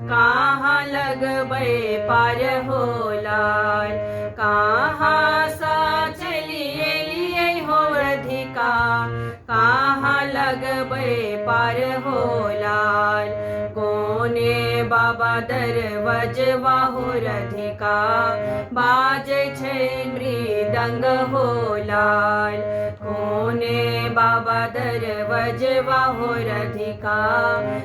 कहाँ लगबै पार हो लाल। कहाँ सा चलिए लिए हो रधिका, कहाँ लगबै पार हो लाल। कोने बाबा दरवजवा हो रधिका, बाजै छै मृदंग हो लाल। कोने बाबा दरवजवा हो रधिका,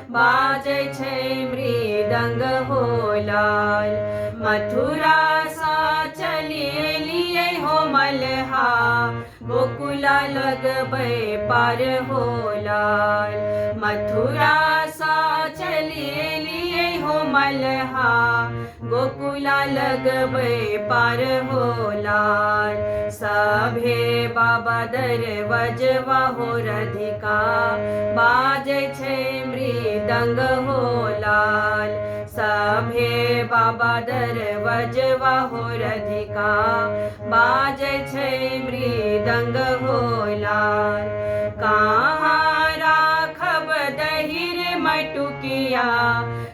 बाजै छै मृदंग हो लाल। मथुरा सा चलिए लिए हो मल्हा, गोकुला लगबै पार हो लाल। मथुरा सा चलिए लिए हो मल्हा, गोकुला लगबै पार हो लाल। सभे बाबा दरवजवा हो रधिका, बाजै छै मृदंग हो लाल। सभे बाबा दरवजवा हो रधिका, बाजै छै मृदंग हो लाल। कहाँ राखब दहिर मटुकिया,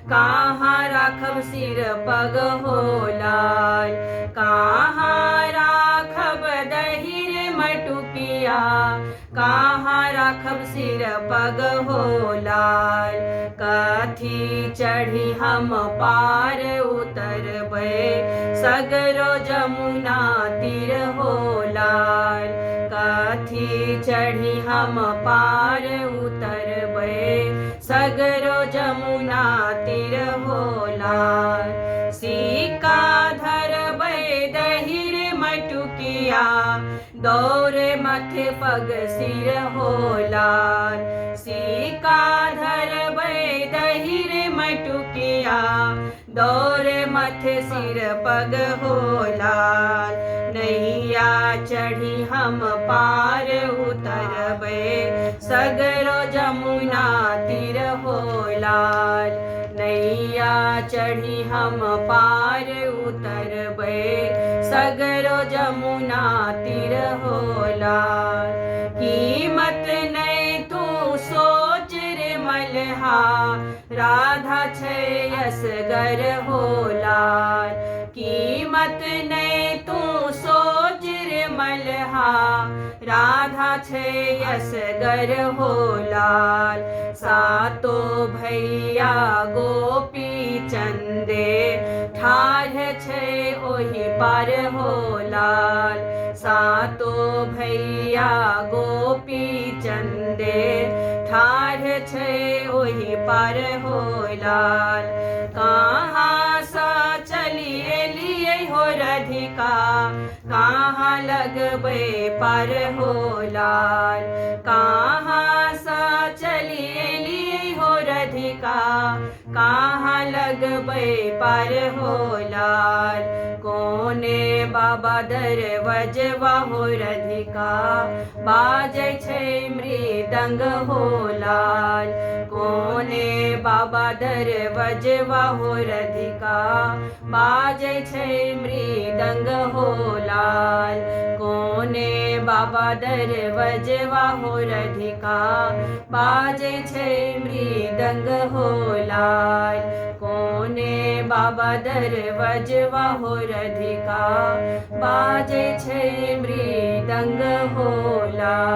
कहाँ राखब सिर पग हो लाल। कहाँ राखब दहिर मटुकिया, कहाँ राखब सिर पग हो लाल। कथी चढ़ी हम पार उतरबै, सगरो जमुना तीर हो लाल। कथी चढ़ी हम पार उतरबै, सगरो जमुना तीर हो लाल। सिक्का धरबै दहिर मटुकिया, दौरे मथे पग सिर हो लाल। सिक्का धरबै दहिर मटुकिया, दौरे मथे सिर पग हो लाल। नैया चढ़ी हम पार उतरबै, सगरो जमुना तीर हो लाल। नैया चढ़ी हम पार उतरबै, सगरो जमुना तीर हो लाल। कीमत नहीं तू सोच रे मल्हा, राधा छै असगर हो लाल। कीमत नहीं तू सोच रे मल्हा, राधा छै असगर हो लाल। सातो भैया गोपी चंदे, ठाढ़ छै ओहि पार हो लाल। सातो भैया गोपी चंदे, ठाढ़ छै ओहि पार हो लाल। कहाँ सा चलिए लिए हो रधिका, कहाँ लगबै पार हो लाल। कहाँ सा चलिए लिए हो रधिका, कहाँ लगबै पार हो लाल। कोने बाबा दरवजवा हो रधिका, बाजै छै मृदंग हो लाल। कोने बाबा दरवजवा हो रधिका, बाजै छै मृदंग हो लाल। कोने बाबा दरवजवा हो रधिका, बाजै छै मृदंग हो लाल। कोने बाबा दरवजवा हो रधिका, बाजै छै मृदंग हो लाल।